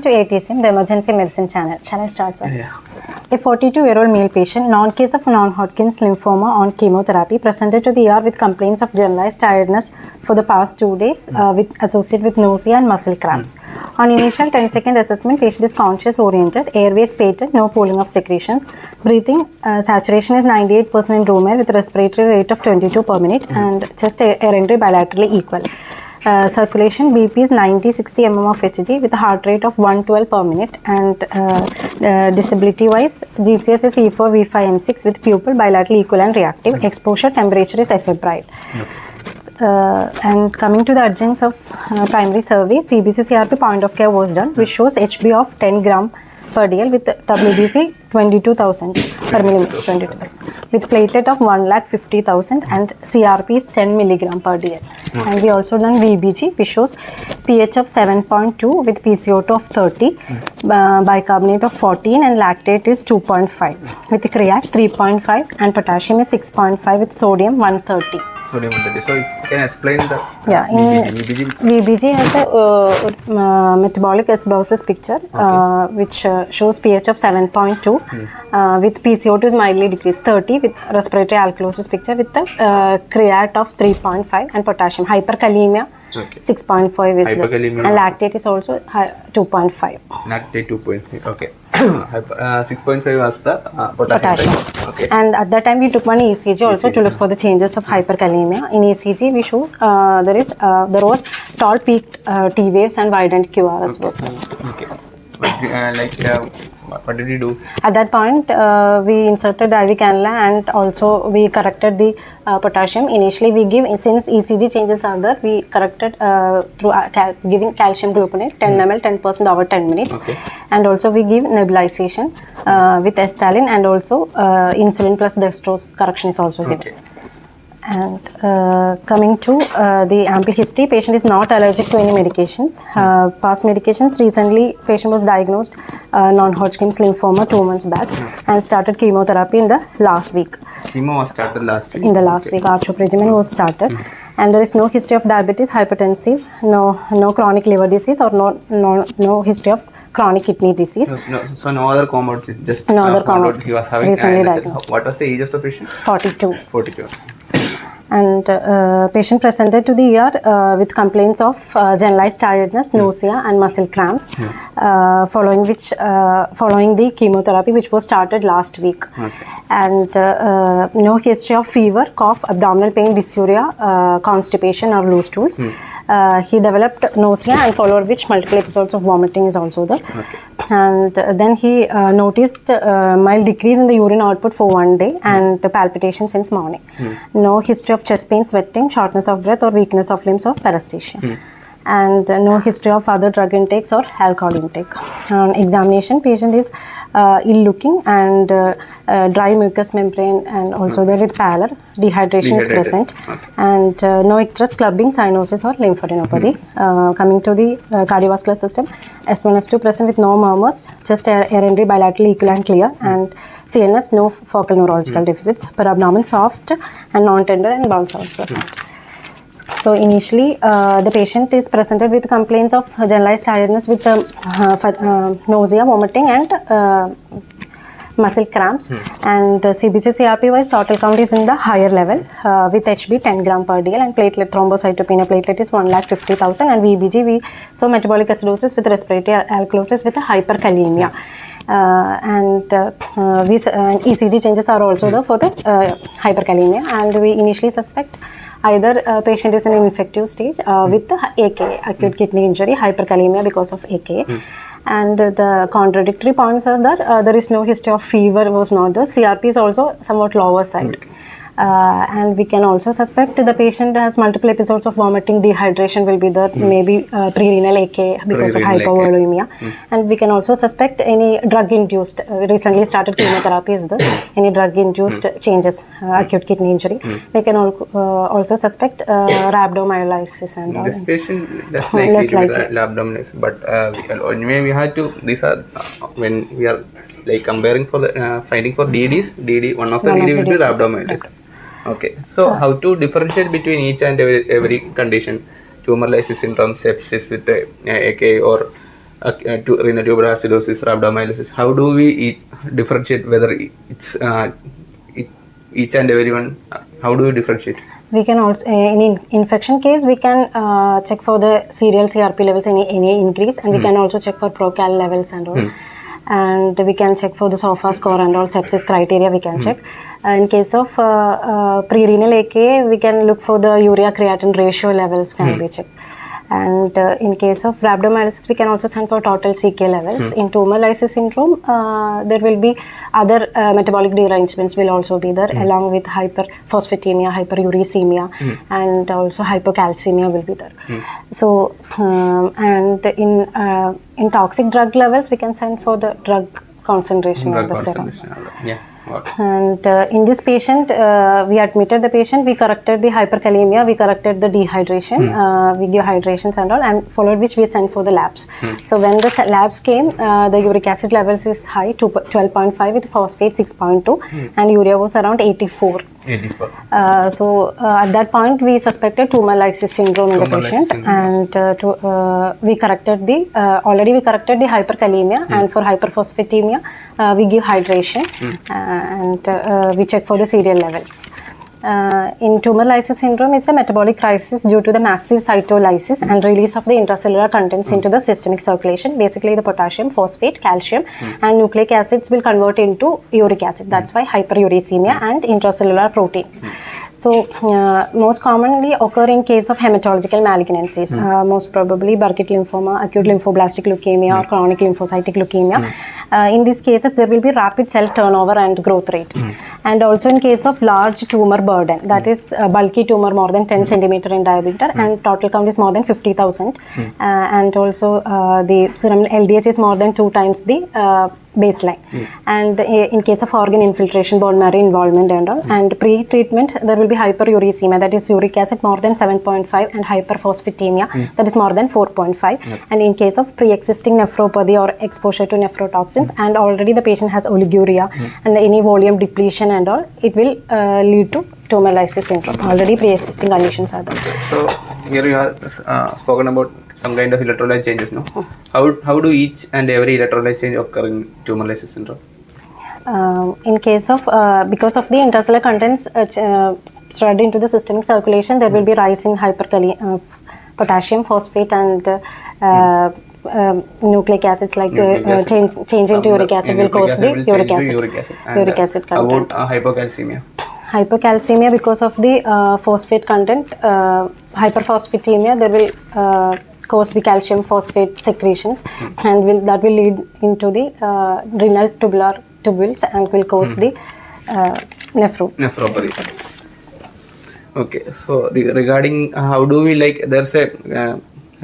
to AETCM, the emergency medicine channel. Shall I start, sir? Yeah. A 42-year-old male patient, non-case of non-Hodgkin's lymphoma on chemotherapy, presented to the ER with complaints of generalized tiredness for the past 2 days, associated with nausea and muscle cramps. On initial 10-second assessment, patient is conscious-oriented, airways patent, no pooling of secretions. Breathing saturation is 98% in room air with respiratory rate of 22 per minute and chest air entry bilaterally equal. Circulation BP is 90-60 mm of Hg with a heart rate of 112 per minute, and disability wise GCS is E4 V5 M6 with pupil bilaterally equal and reactive. Exposure temperature is febrile. And coming to the urgence of primary survey, CBC CRP point of care was done, which shows HB of 10 gram per DL with WBC 22,000 per millimeter, 22,000 with platelet of 1,50,000 and CRP is 10 milligram per DL. And we also done VBG, which shows pH of 7.2 with PCO2 of 30, bicarbonate of 14 and lactate is 2.5 with creat 3.5 and potassium is 6.5 with sodium 130. Sodium 130. So you can explain the VBG has a metabolic acidosis picture, which shows pH of 7.2 with PCO2 is mildly decreased, 30 with respiratory alkalosis picture with the creat of 3.5 and potassium. Hyperkalemia 6.5 is hyperkalemia and lactate is also 2.5. Lactate 2.5. Okay. 6.5 was the potassium. Okay. And at that time we took one ECG also to look for the changes of hyperkalemia. In ECG we show there was tall peaked T waves and widened QRS was found. Okay. What did you do? At that point, we inserted the IV cannula and also we corrected the potassium. Initially, we give, since ECG changes are there, we corrected through giving calcium gluconate 10 ml 10% over 10 minutes. Okay. And also we give nebulization with esthalin and also insulin plus dextrose correction is also given. And coming to the ample history, patient is not allergic to any medications. Past medications, recently patient was diagnosed non-Hodgkin's lymphoma 2 months back and started chemotherapy in the last week. Chemo was started last week? In the last week, R-CHOP regimen was started. And there is no history of diabetes, hypertensive, no chronic liver disease or no history of chronic kidney disease. So no other comorbidities, just no other comorbidities he was having. Recently diagnosed. What was the age of the patient? 42. 42. And patient presented to the ER with complaints of generalized tiredness, nausea and muscle cramps, following the chemotherapy which was started last week. And no history of fever, cough, abdominal pain, dysuria, constipation or loose stools. He developed nausea and followed which multiple episodes of vomiting is also there. And then he noticed mild decrease in the urine output for 1 day and palpitation since morning. No history of chest pain, sweating, shortness of breath or weakness of limbs or paresthesia. And no history of other drug intakes or alcohol intake. On examination, patient is ill looking and dry mucous membrane and also there with pallor, dehydration is present, and no icterus, clubbing, cyanosis or lymphadenopathy. Coming to the cardiovascular system, S1 S2 present with no murmurs, chest air entry bilaterally equal and clear, and CNS no focal neurological deficits, per abdomen soft and non-tender and bounce sounds present. So initially, the patient is presented with complaints of generalized tiredness with nausea, vomiting and muscle cramps. And CBC CRP wise total count is in the higher level with HB 10 gram per DL and platelet thrombocytopenia platelet is 1,50,000 and VBG so metabolic acidosis with respiratory alkalosis with a hyperkalemia. And ECG changes are also there for the hyperkalemia, and we initially suspect either patient is in an infective stage with the AKA, acute kidney injury, hyperkalemia because of AKA. And the contradictory points are that there is no history of fever was not there. CRP is also somewhat lower side. And we can also suspect the patient has multiple episodes of vomiting, dehydration will be there, maybe pre-renal AKA because of hypovolemia. And we can also suspect any drug-induced, recently started chemotherapy is there, any drug-induced changes, acute kidney injury. We can also suspect rhabdomyolysis and all. This patient less likely to be rhabdomyolysis, but anyway we had to, these are when we are like comparing for the finding for DD, one of the DD will be rhabdomyolysis. Okay, so how to differentiate between each and every condition, tumor lysis syndrome, sepsis with the AK or renal tubular acidosis, rhabdomyolysis. How do we differentiate whether it's each and everyone? How do we differentiate? We can also, in infection case, we can check for the serial CRP levels, any increase, and we can also check for procal levels and all. And we can check for the SOFA score and all sepsis criteria we can check. In case of pre-renal AKA, we can look for the urea creatinine ratio levels can be checked. And in case of rhabdomyolysis, we can also send for total CK levels. In tumor lysis syndrome, there will be other metabolic derangements will also be there, along with hyperphosphatemia, hyperuricemia, and also hypocalcemia will be there. So, and in toxic drug levels, we can send for the drug concentration of the serum. Yeah. And in this patient, we admitted the patient, we corrected the hyperkalemia, we corrected the dehydration, we give hydrations and all, and followed which we sent for the labs. So when the labs came, the uric acid levels is high, 12.5 with phosphate 6.2, and urea was around 84. So at that point, we suspected tumor lysis syndrome in the patient, and we corrected the already we corrected the hyperkalemia, and for hyperphosphatemia, we give hydration, and we check for the serial levels. In tumor lysis syndrome, it's a metabolic crisis due to the massive cytolysis and release of the intracellular contents into the systemic circulation. Basically, the potassium, phosphate, calcium, and nucleic acids will convert into uric acid. That's why hyperuricemia and intracellular proteins. So, most commonly occur in case of hematological malignancies, most probably Burkitt lymphoma, acute lymphoblastic leukemia, or chronic lymphocytic leukemia. In these cases, there will be rapid cell turnover and growth rate. And also in case of large tumor burden, that is bulky tumor more than 10 centimeter in diameter, and total count is more than 50,000. And also the serum LDH is more than 2 times the baseline. And in case of organ infiltration, bone marrow involvement and all, and pre-treatment, there will be hyperuricemia, that is uric acid more than 7.5, and hyperphosphatemia, that is more than 4.5. And in case of pre-existing nephropathy or exposure to nephrotoxins, and already the patient has oliguria and any volume depletion and all, it will lead to tumor lysis syndrome. Already pre-existing conditions are there. So here you have spoken about some kind of electrolyte changes, no? How do each and every electrolyte change occur in tumor lysis syndrome? In case of, because of the intracellular contents spread into the systemic circulation, there will be rise in potassium, phosphate, and nucleic acids like change into uric acid will cause the uric acid content. About hypocalcemia? Hypocalcemia, because of the phosphate content, hyperphosphatemia, there will cause the calcium phosphate secretions, and that will lead into the renal tubular tubules and will cause the nephropathy. Okay, so regarding how do we there's a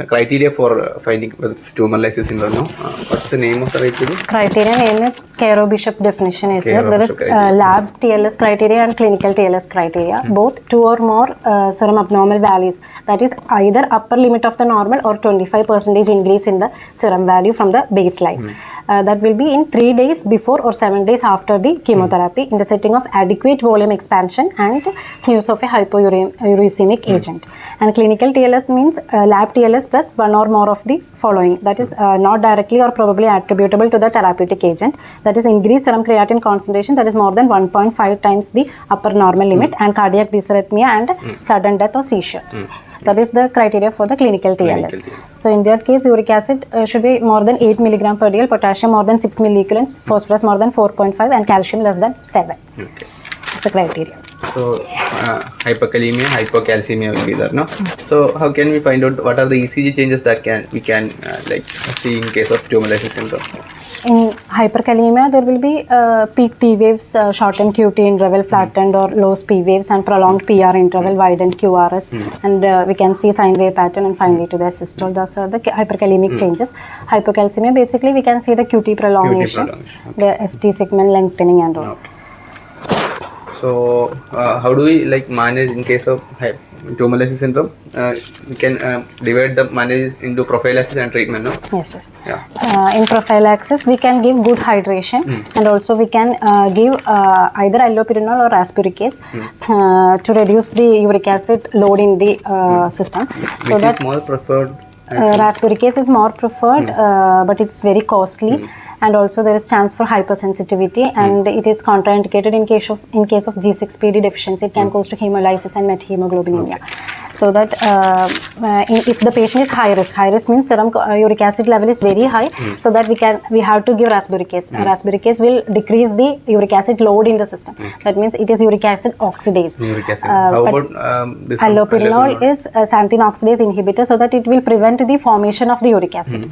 criteria for finding whether it's tumor lysis syndrome, no? What's the name of the criteria? Criteria name is Cairo-Bishop definition is there. There is lab TLS criteria and clinical TLS criteria. Both 2 or more serum abnormal values, that is either upper limit of the normal or 25% increase in the serum value from the baseline. That will be in 3 days before or 7 days after the chemotherapy in the setting of adequate volume expansion and use of a hypouricemic agent. And clinical TLS means lab TLS plus 1 or more of the following, that is not directly or probably attributable to the therapeutic agent, that is increased serum creatinine concentration that is more than 1.5 times the upper normal limit, and cardiac dysarrhythmia and sudden death or seizure. That is the criteria for the clinical TLS. So in that case, uric acid should be more than 8 mg per dl, potassium more than 6 milliequivalents, phosphorus more than 4.5, and calcium less than 7. That's the criteria. So hyperkalemia, hypocalcemia will be there, no? So how can we find out what are the ECG changes that we can see in case of tumor lysis syndrome? In hyperkalemia, there will be peak T waves, shortened QT interval, flattened or low P waves, and prolonged PR interval, widened QRS, and we can see sine wave pattern, and finally to the systole. Those are the hyperkalemic changes. Hypocalcemia, basically we can see the QT prolongation, the ST segment lengthening and all. So how do we manage in case of tumor lysis syndrome? We can divide the manage into prophylaxis and treatment, no? Yes. In prophylaxis, we can give good hydration, and also we can give either allopurinol or aspiricase to reduce the uric acid load in the system. Which is more preferred? raspberry case is more preferred, but it's very costly. And also there is chance for hypersensitivity, and it is contraindicated in case of G6PD deficiency. It can cause to hemolysis and methemoglobinemia. So that if the patient is high risk means serum uric acid level is very high, so that we have to give raspberry case. Raspberry case will decrease the uric acid load in the system. That means it is uric acid oxidase. Uric acid. How about this allopurinol is a xanthine oxidase inhibitor, so that it will prevent the formation of the uric acid.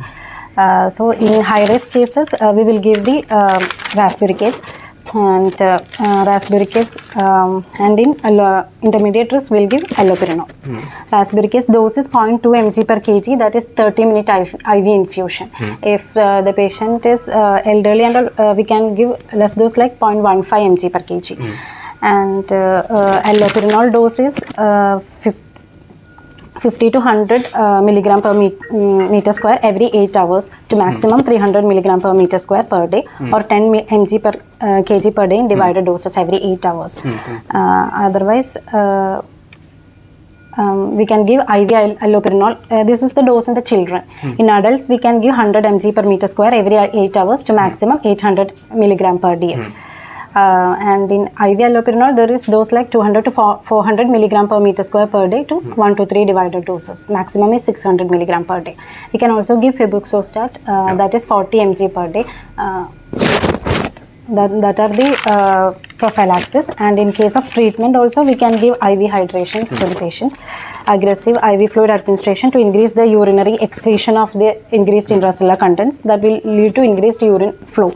So in high risk cases, we will give the raspberry case, and and in intermediate risk we'll give allopurinol. Raspberry case dose is 0.2 mg per kg, that is 30-minute IV infusion. If the patient is elderly, and we can give less dose like 0.15 mg per kg. And allopurinol dose is 50 to 100 milligram per meter square every 8 hours to maximum 300 milligram per meter square per day, or 10 mg per kg per day in divided doses every 8 hours. Otherwise, we can give IV allopurinol. This is the dose in the children. In adults, we can give 100 mg per meter square every 8 hours to maximum 800 milligram per day. And in IV allopurinol, there is dose like 200 to 400 milligram per meter square per day to 1 to 3 divided doses. Maximum is 600 milligram per day. We can also give febuxostat, that is 40 mg per day. That are the prophylaxis. And in case of treatment also, we can give IV hydration to the patient. Aggressive IV fluid administration to increase the urinary excretion of the increased intracellular contents, that will lead to increased urine flow.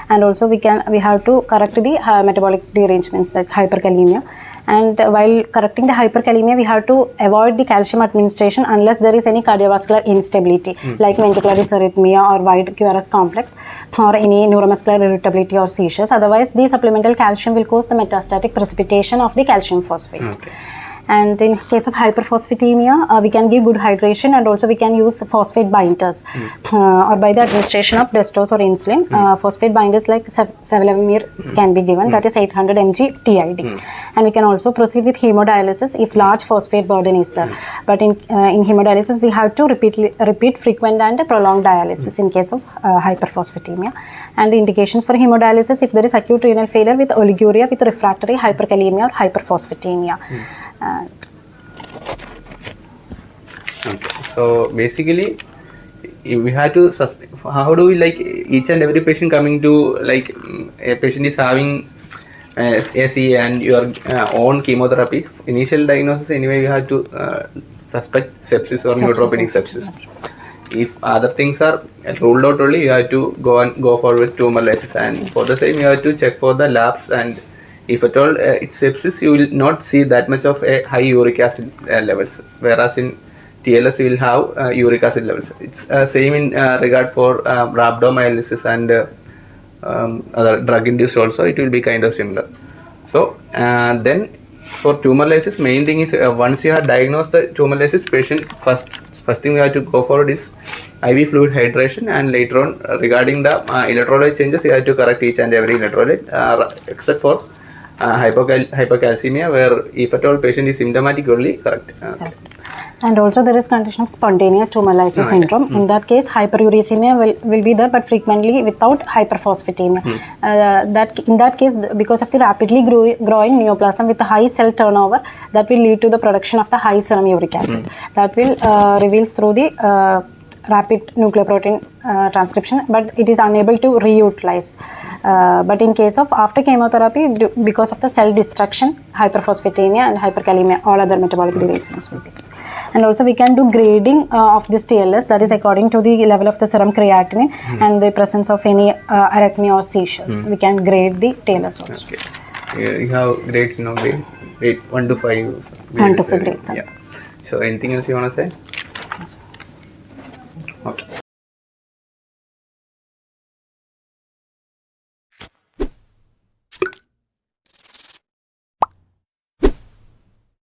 And also we have to correct the metabolic derangements like hyperkalemia. And while correcting the hyperkalemia, we have to avoid the calcium administration unless there is any cardiovascular instability, like ventricular dysarrhythmia or wide QRS complex, or any neuromuscular irritability or seizures. Otherwise, the supplemental calcium will cause the metastatic precipitation of the calcium phosphate. And in case of hyperphosphatemia, we can give good hydration, and also we can use phosphate binders or by the administration of dextrose or insulin. Phosphate binders like sevelamer can be given, that is 800 mg TID. And we can also proceed with hemodialysis if large phosphate burden is there. But in hemodialysis, we have to repeat frequent and prolonged dialysis in case of hyperphosphatemia. And the indications for hemodialysis, if there is acute renal failure with oliguria with refractory hyperkalemia or hyperphosphatemia. Okay. So basically, we have to how do we like each and every patient coming to, like a patient is having SE and your own chemotherapy. Initial diagnosis anyway, we have to suspect sepsis or neutropenic sepsis. If other things are ruled out only, you have to go forward with tumor lysis, and for the same you have to check for the labs, and if at all it's sepsis, you will not see that much of a high uric acid levels, whereas in TLS you will have uric acid levels. It's same in regard for rhabdomyolysis and other drug induced also, it will be kind of similar. So then for tumor lysis, main thing is once you have diagnosed the tumor lysis patient, first thing we have to go forward is IV fluid hydration, and later on regarding the electrolyte changes, you have to correct each and every electrolyte except for hypocalcemia, where if at all patient is symptomatic only, correct. And also there is condition of spontaneous tumor lysis syndrome. In that case, hyperuricemia will be there, but frequently without hyperphosphatemia. In that case, because of the rapidly growing neoplasm with a high cell turnover, that will lead to the production of the high serum uric acid. That will reveals through the rapid nucleoprotein transcription, but it is unable to reutilize. But in case of after chemotherapy, because of the cell destruction, hyperphosphatemia and hyperkalemia, all other metabolic derangements will be there. And also we can do grading of this TLS, that is according to the level of the serum creatinine and the presence of any arrhythmia or seizures. We can grade the TLS also. Okay. You have grades now, grade 1 to 5. 1 to 5 grades. Yeah. So anything else you want to say? Okay.